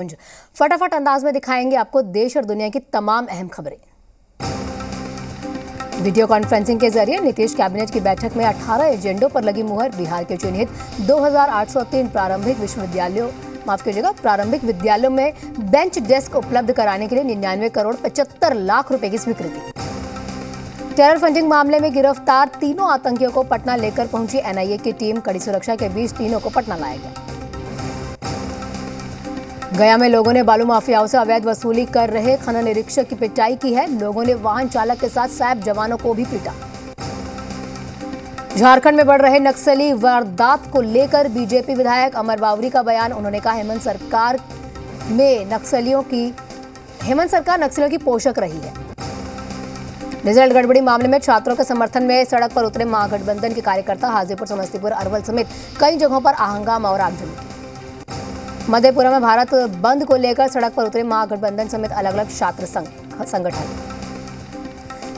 फटाफट अंदाज में दिखाएंगे आपको देश और दुनिया की तमाम अहम खबरें। वीडियो कॉन्फ्रेंसिंग के जरिए नीतीश कैबिनेट की बैठक में 18 एजेंडों पर लगी मुहर। बिहार के चिन्हित 2803 प्रारंभिक विद्यालयों में बेंच डेस्क उपलब्ध कराने के लिए 99 करोड़ 75 लाख रुपए की स्वीकृति। टेरर फंडिंग मामले में गिरफ्तार तीनों आतंकियों को पटना लेकर पहुंची एनआईए की टीम। कड़ी सुरक्षा के बीच तीनों को पटना लाया गया। गया में लोगों ने बालू माफियाओं से अवैध वसूली कर रहे खनन निरीक्षक की पिटाई की है। लोगों ने वाहन चालक के साथ सैप जवानों को भी पीटा। झारखंड में बढ़ रहे नक्सली वारदात को लेकर बीजेपी विधायक अमर बावरी का बयान। उन्होंने कहा हेमंत सरकार नक्सलियों की पोषक रही है। रिजल्ट गड़बड़ी मामले में छात्रों के समर्थन में सड़क पर उतरे महागठबंधन के कार्यकर्ता। हाजीपुर, समस्तीपुर, अरवल समेत कई जगहों पर हंगामा और आगजनी की। मधेपुरा में भारत बंद को लेकर सड़क पर उतरे महागठबंधन समेत अलग अलग छात्र संगठन।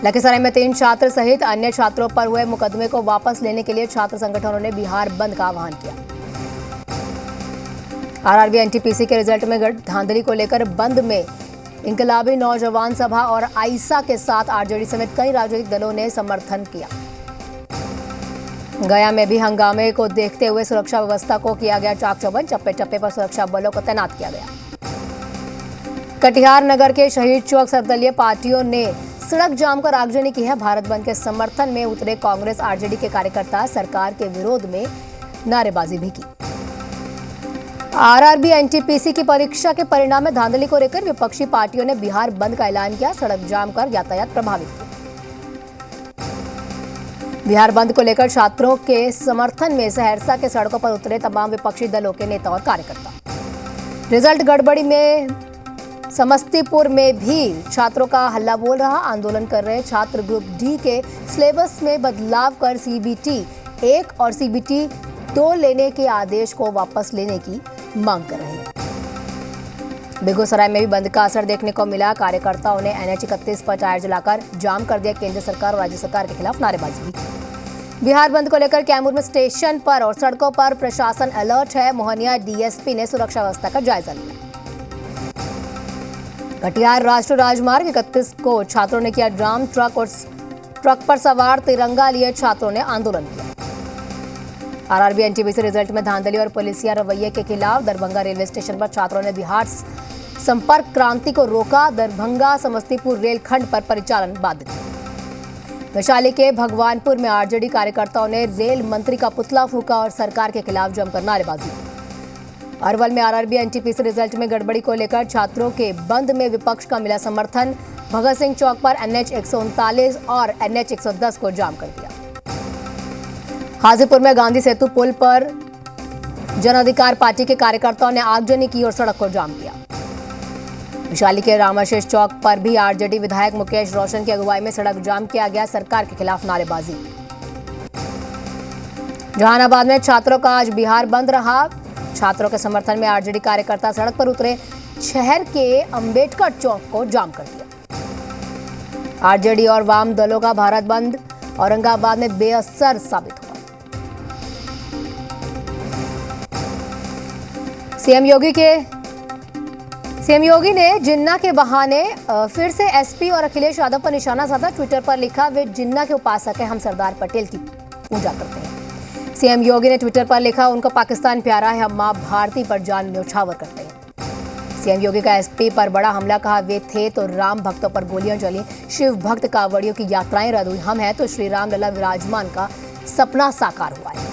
लखीसराय में 3 छात्र सहित अन्य छात्रों पर हुए मुकदमे को वापस लेने के लिए छात्र संगठनों ने बिहार बंद का आह्वान किया। आरआरबी एनटीपीसी के रिजल्ट में धांधली को लेकर बंद में इंकलाबी नौजवान सभा और आईसा के साथ आरजेडी समेत कई राजनीतिक दलों ने समर्थन किया। गया में भी हंगामे को देखते हुए सुरक्षा व्यवस्था को किया गया चाक चौबंद। चप्पे चप्पे पर सुरक्षा बलों को तैनात किया गया। कटिहार नगर के शहीद चौक सर्वदलीय पार्टियों ने सड़क जाम कर आगजनी की है। भारत बंद के समर्थन में उतरे कांग्रेस आरजेडी के कार्यकर्ता सरकार के विरोध में नारेबाजी भी की। आरआरबी एनटीपीसी की परीक्षा के परिणाम में धांधली को लेकर विपक्षी पार्टियों ने बिहार बंद का ऐलान किया। सड़क जाम कर यातायात प्रभावित किया। बिहार बंद को लेकर छात्रों के समर्थन में सहरसा के सड़कों पर उतरे तमाम विपक्षी दलों के नेता और कार्यकर्ता। रिजल्ट गड़बड़ी में समस्तीपुर में भी छात्रों का हल्ला बोल रहा। आंदोलन कर रहे छात्र ग्रुप डी के सिलेबस में बदलाव कर सीबीटी 1 और सीबीटी 2 लेने के आदेश को वापस लेने की मांग कर रहे हैं। बेगूसराय में भी बंद का असर देखने को मिला। कार्यकर्ताओं ने NH 31 पर टायर जलाकर जाम कर दिया। केंद्र सरकार और राज्य सरकार के खिलाफ नारेबाजी भी की। बिहार बंद को लेकर कैमूर में स्टेशन पर और सड़कों पर प्रशासन अलर्ट है। मोहनिया डीएसपी ने सुरक्षा व्यवस्था का जायजा लिया। कटिहार राष्ट्रीय राजमार्ग 31 को छात्रों ने किया जाम। ट्रक पर सवार तिरंगा लिए छात्रों ने आंदोलन किया। आरआरबी एनटीपीसी रिजल्ट में धांधली और पुलिसिया रवैये के खिलाफ दरभंगा रेलवे स्टेशन पर छात्रों ने बिहार संपर्क क्रांति को रोका। दरभंगा समस्तीपुर रेलखंड पर परिचालन बाधित। वैशाली के भगवानपुर में आरजेडी कार्यकर्ताओं ने रेल मंत्री का पुतला फूंका और सरकार के खिलाफ जमकर नारेबाजी। अरवल में आरआरबी एनटीपीसी रिजल्ट में गड़बड़ी को लेकर छात्रों के बंद में विपक्ष का मिला समर्थन। भगत सिंह चौक पर NH 139 और NH 110 को जाम कर दिया। हाजीपुर में गांधी सेतु पुल पर जन अधिकार पार्टी के कार्यकर्ताओं ने आगजनी की और सड़क को जाम किया। वैशाली के रामाशेष चौक पर भी आरजेडी विधायक मुकेश रोशन की अगुवाई में सड़क जाम किया गया। सरकार के खिलाफ नारेबाजी। जहानाबाद में छात्रों का आज बिहार बंद रहा। छात्रों के समर्थन में आरजेडी कार्यकर्ता सड़क पर उतरे। शहर के अंबेडकर चौक को जाम कर दिया। आरजेडी और वाम दलों का भारत बंद औरंगाबाद में बेअसर साबित हुआ। सीएम योगी ने जिन्ना के बहाने फिर से एसपी और अखिलेश यादव पर निशाना साधा। ट्विटर पर लिखा, वे जिन्ना के उपासक हैं, हम सरदार पटेल की पूजा करते हैं। सीएम योगी ने ट्विटर पर लिखा, उनको पाकिस्तान प्यारा है, हम मां भारती पर जान न्यौछावर करते हैं। सीएम योगी का एसपी पर बड़ा हमला, कहा वे थे तो राम भक्तों पर गोलियां चली, शिव भक्त कांवड़ियों की यात्राएं रद्द हुई, हम हैं तो श्री राम लला विराजमान का सपना साकार हुआ है।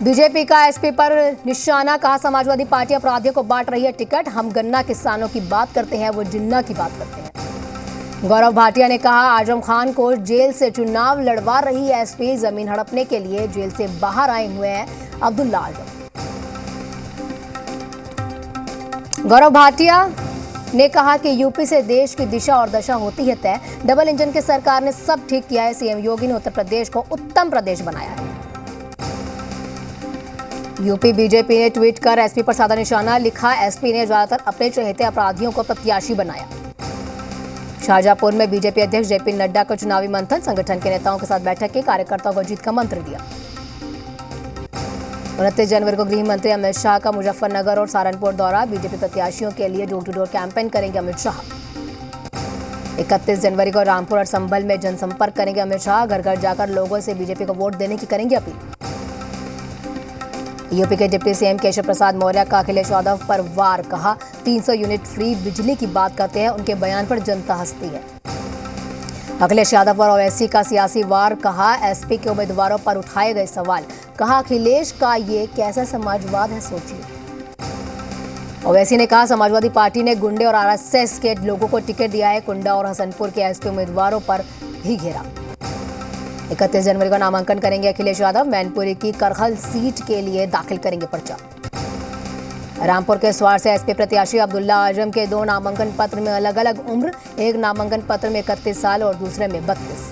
बीजेपी का एसपी पर निशाना, कहा समाजवादी पार्टी अपराधियों को बांट रही है टिकट, हम गन्ना किसानों की बात करते हैं, वो जिन्ना की बात करते हैं। गौरव भाटिया ने कहा, आजम खान को जेल से चुनाव लड़वा रही है एसपी, जमीन हड़पने के लिए जेल से बाहर आए हुए हैं अब्दुल्ला आजम। गौरव भाटिया ने कहा कि यूपी से देश की दिशा और दशा होती है तय, डबल इंजन की सरकार ने सब ठीक किया है। सीएम योगी ने उत्तर प्रदेश को उत्तम प्रदेश बनाया है। यूपी बीजेपी ने ट्वीट कर एसपी पर साधा निशाना, लिखा, एसपी ने ज्यादातर अपने चहेते अपराधियों को प्रत्याशी बनाया। शाहजहांपुर में बीजेपी अध्यक्ष जेपी नड्डा को चुनावी मंथन। संगठन के नेताओं के साथ बैठक की, कार्यकर्ताओं को जीत का मंत्र दिया। 29 जनवरी को गृह मंत्री अमित शाह का मुजफ्फरनगर और सहारनपुर दौरा, बीजेपी प्रत्याशियों के लिए डोर टू डोर कैंपेन करेंगे अमित शाह। 31 जनवरी को रामपुर और संभल में जनसंपर्क करेंगे अमित शाह, घर घर जाकर लोगों से बीजेपी को वोट देने की करेंगे अपील। यूपी के डिप्टी सीएम केशव प्रसाद मौर्य का अखिलेश यादव पर वार, कहा 300 यूनिट फ्री बिजली की बात करते हैं, उनके बयान पर जनता हंसती है। अखिलेश यादव और ओवैसी का सियासी वार, कहा एसपी के उम्मीदवारों पर उठाए गए सवाल, कहा अखिलेश का ये कैसा समाजवाद है सोचिए। ओवैसी ने कहा समाजवादी पार्टी ने गुंडे और आरएसएस के लोगों को टिकट दिया है, कुंडा और हसनपुर के एसपी उम्मीदवारों पर भी घेरा। 31 जनवरी को नामांकन करेंगे अखिलेश यादव, मैनपुरी की करहल सीट के लिए दाखिल करेंगे पर्चा। रामपुर के स्वार से एसपी प्रत्याशी अब्दुल्ला आजम के 2 नामांकन पत्र में अलग अलग उम्र, एक नामांकन पत्र में 31 साल और दूसरे में 32।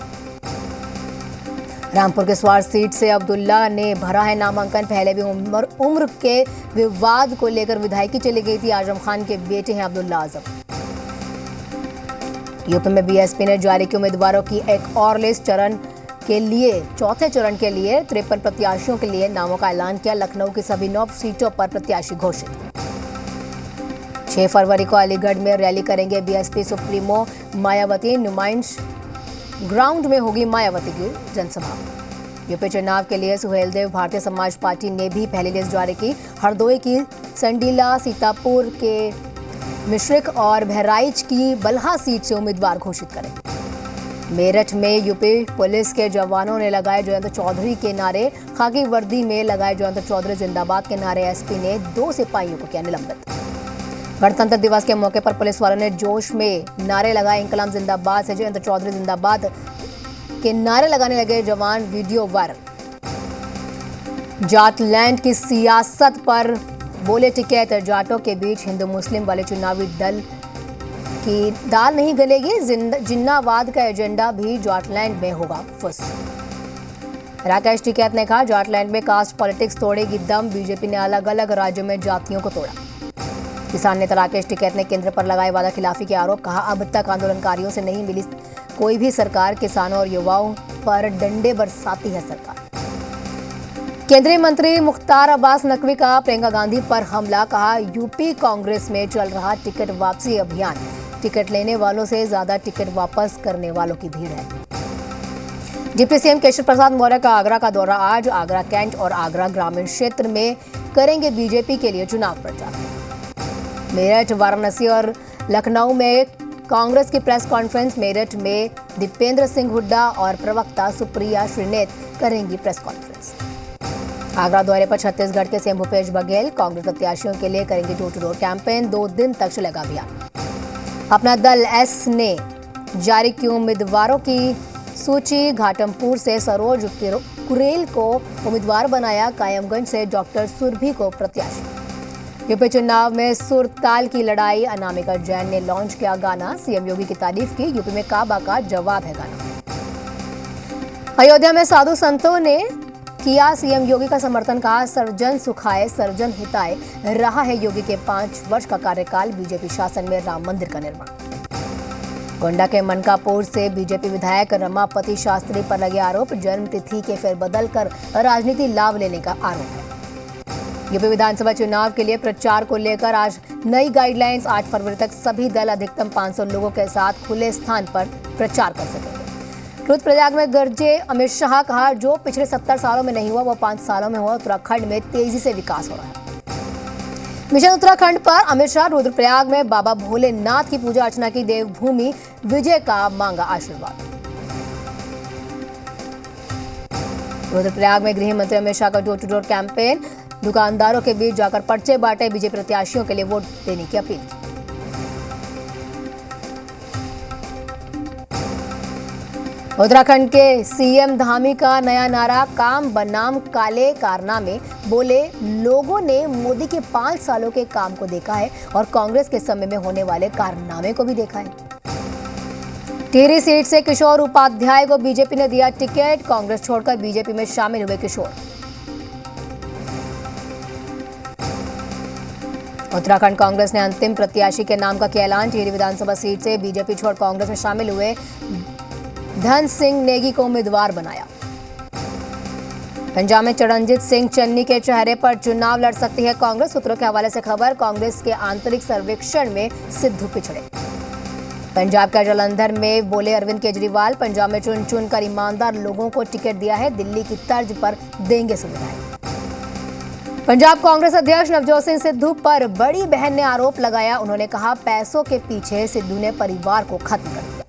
रामपुर के स्वार सीट से अब्दुल्ला ने भरा है नामांकन, पहले भी उम्र के विवाद को लेकर विधायकी चली गई थी। आजम खान के बेटे हैं अब्दुल्ला आजम। यूपी में बीएसपी ने जारी की उम्मीदवारों की एक और लिस्ट, चौथे चरण के लिए 53 प्रत्याशियों के लिए नामों का ऐलान किया। लखनऊ की सभी 9 सीटों पर प्रत्याशी घोषित। 6 फरवरी को अलीगढ़ में रैली करेंगे बीएसपी सुप्रीमो मायावती, नुमाइश ग्राउंड में होगी मायावती की जनसभा। यूपी चुनाव के लिए सुहेलदेव भारतीय समाज पार्टी ने भी पहली लिस्ट जारी की। हरदोई की संडीला, सीतापुर के मिश्रिक और बहराइच की बल्हा सीट से उम्मीदवार घोषित करें। मेरठ में यूपी पुलिस के जवानों ने लगाए जयंत चौधरी के नारे, खाकी वर्दी में लगाए जयंत चौधरी जिंदाबाद के नारे। एसपी ने 2 सिपाहियों को किया निलंबित। गणतंत्र दिवस के मौके पर पुलिस वालों ने जोश में नारे लगाए, इंकलाब जिंदाबाद से जयंत चौधरी जिंदाबाद के नारे लगाने लगे जवान, वीडियो वायरल। जाटलैंड की सियासत पर बोले टिकैत, जाटों के बीच हिंदू मुस्लिम वाले चुनावी दल की दाल नहीं गलेगी, जिन्नावाद का एजेंडा भी जाटलैंड में होगा फुस। राकेश टिकैत ने कहा जाटलैंड में कास्ट पॉलिटिक्स तोड़ेगी दम, बीजेपी ने अलग अलग राज्यों में जातियों को तोड़ा। किसान नेता राकेश टिकैत ने केंद्र पर लगाए वादा खिलाफी के आरोप, कहा अब तक आंदोलनकारियों से नहीं मिली कोई भी सरकार, किसानों और युवाओं पर डंडे बरसाती है सरकार। केंद्रीय मंत्री मुख्तार अब्बास नकवी का प्रियंका गांधी पर हमला, कहा यूपी कांग्रेस में चल रहा टिकट वापसी अभियान, टिकट लेने वालों से ज्यादा टिकट वापस करने वालों की भीड़ है। डिप्टी सीएम केशव प्रसाद मौर्य का आगरा का दौरा, आज आगरा कैंट और आगरा ग्रामीण क्षेत्र में करेंगे बीजेपी के लिए चुनाव प्रचार। मेरठ, वाराणसी और लखनऊ में कांग्रेस की प्रेस कॉन्फ्रेंस, मेरठ में दीपेंद्र सिंह हुड्डा और प्रवक्ता सुप्रिया श्रीनेत करेंगी प्रेस कॉन्फ्रेंस। आगरा दौरे पर छत्तीसगढ़ के सीएम भूपेश बघेल कांग्रेस प्रत्याशियों के लिए करेंगे डोर टू डोर कैंपेन, 2 दिन तक चलेगा अभियान। अपना दल एस ने जारी की उम्मीदवारों की सूची, घाटमपुर से सरोज कुरेल को उम्मीदवार बनाया, कायमगंज से डॉक्टर सुरभि को प्रत्याशी। यूपी चुनाव में सुर ताल की लड़ाई, अनामिका जैन ने लॉन्च किया गाना, सीएम योगी की तारीफ की, यूपी में काबा का जवाब है गाना। अयोध्या में साधु संतों ने किया सीएम योगी का समर्थन, कहा सर्जन सुखाए सर्जन हिताए रहा है योगी के 5 वर्ष का कार्यकाल, बीजेपी शासन में राम मंदिर का निर्माण। गोंडा के मनकापुर से बीजेपी विधायक रमापति शास्त्री पर लगे आरोप, जन्म तिथि के फेरबदल कर राजनीति लाभ लेने का आरोप है। यूपी विधानसभा चुनाव के लिए प्रचार को लेकर आज नई गाइडलाइंस, 8 फरवरी तक सभी दल अधिकतम 500 लोगों के साथ खुले स्थान पर प्रचार कर सकेंगे। रुद्रप्रयाग में गरजे अमित शाह, कहा जो पिछले 70 सालों में नहीं हुआ वो 5 सालों में हुआ, उत्तराखंड में तेजी से विकास हो रहा है। मिशन उत्तराखंड पर अमित शाह, रुद्रप्रयाग में बाबा भोलेनाथ की पूजा अर्चना की, देवभूमि विजय का मांगा आशीर्वाद। रुद्रप्रयाग में गृह मंत्री अमित शाह का डोर टू डोर कैंपेन, दुकानदारों के बीच जाकर पर्चे बांटे, बीजेपी प्रत्याशियों के लिए वोट देने की अपील की। उत्तराखंड के सीएम धामी का नया नारा, काम बनाम काले कारनामे, बोले लोगों ने मोदी के 5 सालों के काम को देखा है और कांग्रेस के समय में होने वाले कारनामे को भी देखा है। टिहरी सीट से किशोर उपाध्याय को बीजेपी ने दिया टिकट, कांग्रेस छोड़कर बीजेपी में शामिल हुए किशोर। उत्तराखंड कांग्रेस ने अंतिम प्रत्याशी के नाम का किया ऐलान, टिहरी विधानसभा सीट से बीजेपी छोड़ कांग्रेस में शामिल हुए धन सिंह नेगी को उम्मीदवार बनाया। पंजाब में चरणजीत सिंह चन्नी के चेहरे पर चुनाव लड़ सकती है कांग्रेस। सूत्रों के हवाले से खबर, कांग्रेस के आंतरिक सर्वेक्षण में सिद्धू पिछड़े। पंजाब का जलंधर में बोले अरविंद केजरीवाल, पंजाब में चुन चुन कर ईमानदार लोगों को टिकट दिया है, दिल्ली की तर्ज पर देंगे सुविधाएं। पंजाब कांग्रेस अध्यक्ष नवजोत सिंह सिद्धू पर बड़ी बहन ने आरोप लगाया। उन्होंने कहा, पैसों के पीछे सिद्धू ने परिवार को खत्म कर दिया।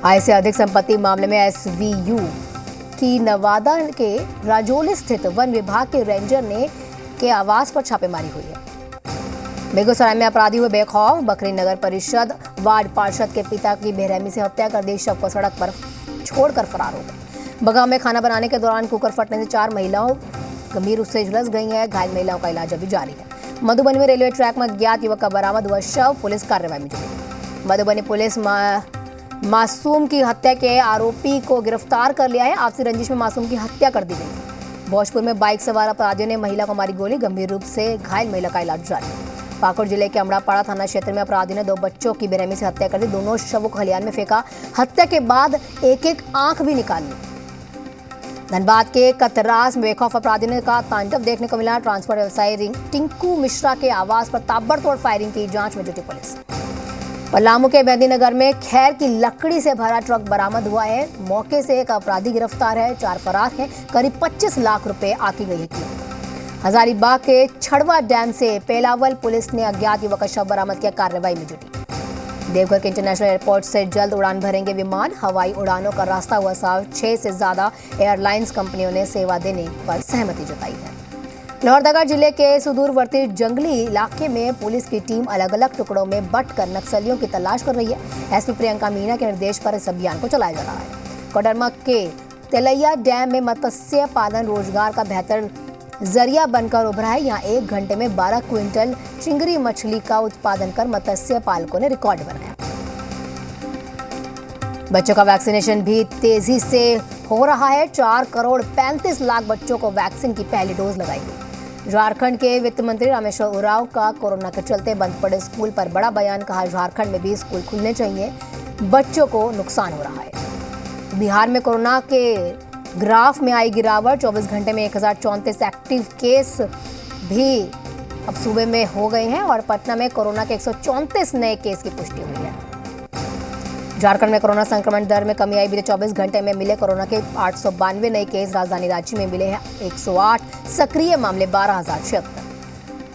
आय से अधिक संपत्ति मामले में एसवीयू की नवादा के राजौली स्थित वन विभाग के रेंजर ने के आवास पर छापेमारी हुई है। बेगूसराय में अपराधी हुए बेखौफ, बकरी नगर परिषद वार्ड पार्षद के पिता की बेरहमी से हत्या कर दी, शव को सड़क पर छोड़कर फरार हो गए। बगांव में खाना बनाने के दौरान कुकर फटने से 4 महिलाओं गंभीर रूप से झुलस गई हैं। घायल महिलाओं का इलाज अभी जारी है। मधुबनी में रेलवे ट्रैक में अज्ञात युवक का बरामद हुआ शव, पुलिस कार्रवाई में जुटी। मधुबनी पुलिस मासूम की हत्या के आरोपी को गिरफ्तार कर लिया है। आपसी रंजिश में मासूम की हत्या कर दी गई थी। भोजपुर में बाइक सवार अपराधियों ने महिला को मारी गोली, गंभीर रूप से घायल महिला का इलाज जारी। पाकुड़ जिले के अमड़ापाड़ा थाना क्षेत्र में अपराधियों ने 2 बच्चों की बेरहमी से हत्या कर दी। दोनों शवों को खलिहान में फेंका। हत्या के बाद एक आंख भी निकाल ली। धनबाद के कतरास में बेखौफ अपराधियों का तांडव देखने को मिला। ट्रांसपोर्ट व्यवसायी टिंकू मिश्रा के आवास पर ताबड़तोड़ फायरिंग की, जांच में जुटी पुलिस। पलामू के मेहंदीनगर में खैर की लकड़ी से भरा ट्रक बरामद हुआ है। मौके से एक अपराधी गिरफ्तार है, 4 फरार हैं। करीब 25 लाख रुपए आकी गई है। हजारीबाग के छड़वा डैम से पेलावल पुलिस ने अज्ञात युवक का शव बरामद किया, कार्रवाई में जुटी। देवघर के इंटरनेशनल एयरपोर्ट से जल्द उड़ान भरेंगे विमान। हवाई उड़ानों का रास्ता हुआ साफ। 6 से ज्यादा एयरलाइंस कंपनियों ने सेवा देने पर सहमति जताई है। लोहरदगा जिले के सुदूरवर्ती जंगली इलाके में पुलिस की टीम अलग अलग टुकड़ों में बंटकर नक्सलियों की तलाश कर रही है। एसपी प्रियंका मीना के निर्देश पर इस अभियान को चलाया जा रहा है। कोडरमा के तेलैया डैम में मत्स्य पालन रोजगार का बेहतर जरिया बनकर उभरा है। यहाँ 1 घंटे में 12 क्विंटल चिंगरी मछली का उत्पादन कर मत्स्य पालकों ने रिकॉर्ड बनाया। बच्चों का वैक्सीनेशन भी तेजी से हो रहा है। 4 करोड़ 35 लाख बच्चों को वैक्सीन की पहली डोज लगाई गई। झारखंड के वित्त मंत्री रामेश्वर उरांव का कोरोना के चलते बंद पड़े स्कूल पर बड़ा बयान, कहा झारखंड में भी स्कूल खुलने चाहिए, बच्चों को नुकसान हो रहा है। बिहार में कोरोना के ग्राफ में आई गिरावट, 24 घंटे में 1034 एक्टिव केस भी अब सूबे में हो गए हैं और पटना में कोरोना के 134 नए केस की पुष्टि हुई है। झारखंड में कोरोना संक्रमण दर में कमी आई। बीते 24 घंटे में मिले कोरोना के 892 नए केस। राजधानी रांची में मिले हैं 108, सक्रिय मामले 12,076।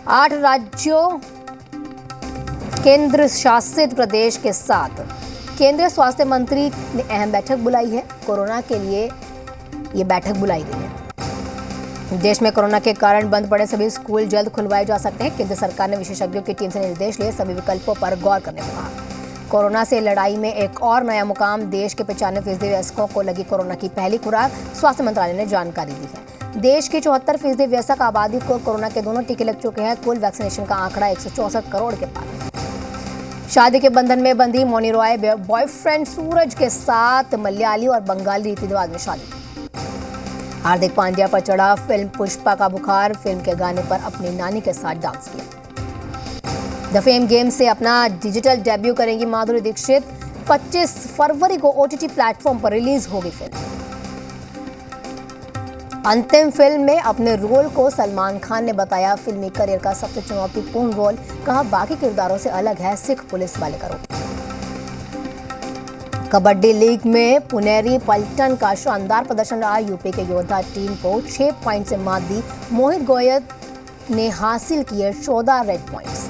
8 राज्यों केंद्र शासित प्रदेश के साथ केंद्रीय स्वास्थ्य मंत्री ने अहम बैठक बुलाई है। कोरोना के लिए ये बैठक बुलाई गई है। देश में कोरोना के कारण बंद पड़े सभी स्कूल जल्द खुलवाए जा सकते हैं। केंद्र सरकार ने विशेषज्ञों की टीम से निर्देश लिए, सभी विकल्पों पर गौर करने को कहा। कोरोना से लड़ाई में एक और नया मुकाम, देश के 95% वयस्कों को लगी कोरोना की पहली खुराक, स्वास्थ्य मंत्रालय ने जानकारी दी है। देश की 74% वयस्क आबादी को कोरोना के दोनों टीके लग चुके हैं। कुल वैक्सीनेशन का आंकड़ा 164 करोड़ के पार। शादी के बंधन में बंधी मौनी रॉय बॉयफ्रेंड सूरज के साथ मलयाली और बंगाली रीति रिवाज में शादी। हार्दिक पांड्या पर चढ़ा फिल्म पुष्पा का बुखार, फिल्म के गाने पर अपनी नानी के साथ डांस किया। द फेम गेम से अपना डिजिटल डेब्यू करेंगी माधुरी दीक्षित। 25 फरवरी को ओटीटी प्लेटफॉर्म पर रिलीज होगी फिल्म। अंतिम फिल्म में अपने रोल को सलमान खान ने बताया फिल्मी करियर का सबसे चुनौतीपूर्ण रोल, कहा बाकी किरदारों से अलग है सिख पुलिस वाले का रोल। कबड्डी लीग में पुनेरी पलटन का शानदार प्रदर्शन रहा। यूपी के योद्धा टीम को 6 पॉइंट से मात दी। मोहित गोयल ने हासिल किए 14 रेड पॉइंट्स।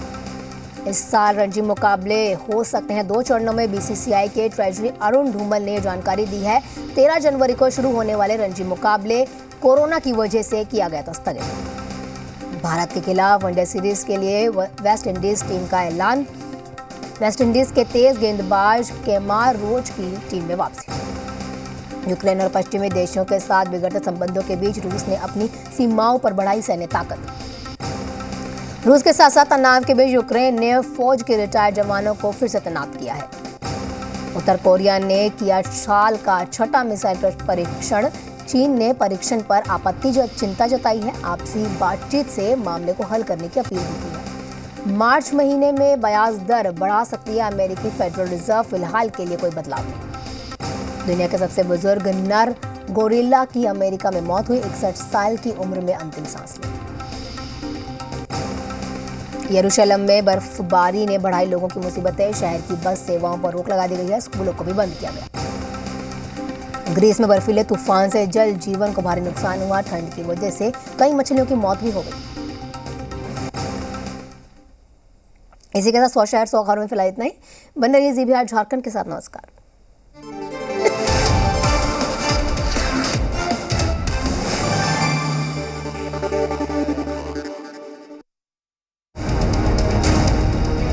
इस साल रणजी मुकाबले हो सकते हैं 2 चरणों में। बीसीसीआई के ट्रेजरी अरुण धूमल ने जानकारी दी है। 13 जनवरी को शुरू होने वाले रणजी मुकाबले कोरोना की वजह से किया गया था स्थगित। भारत के खिलाफ वनडे सीरीज के लिए वेस्ट इंडीज टीम का ऐलान। वेस्ट इंडीज के तेज गेंदबाज केमार रोच की टीम में वापसी। यूक्रेन और पश्चिमी देशों के साथ बिगड़ते संबंधों के बीच रूस ने अपनी सीमाओं पर बढ़ाई सैन्य ताकत। रूस के साथ साथ तनाव के बीच यूक्रेन ने फौज के रिटायर्ड जवानों को फिर से तैनात किया है। उत्तर कोरिया ने किया साल का 6ठा मिसाइल परीक्षण। चीन ने परीक्षण पर आपत्ति चिंता जताई है। आपसी बातचीत से मामले को हल करने की अपील की है। मार्च महीने में ब्याज दर बढ़ा सकती है अमेरिकी फेडरल रिजर्व, फिलहाल के लिए कोई बदलाव नहीं। दुनिया के सबसे बुजुर्ग नर गोरिल्ला की अमेरिका में मौत हुई, 61 साल की उम्र में अंतिम सांस ली। यरूशलेम में बर्फबारी ने बढ़ाई लोगों की मुसीबतें, शहर की बस सेवाओं पर रोक लगा दी गई है, स्कूलों को भी बंद किया गया। ग्रीस में बर्फीले तूफान से जल जीवन को भारी नुकसान हुआ, ठंड की वजह से कई मछलियों की मौत भी हो गई। इसी के साथ 100 शहर 100 घरों में फिलहाल इतना ही। बन रही ZBR झारखंड के साथ। नमस्कार।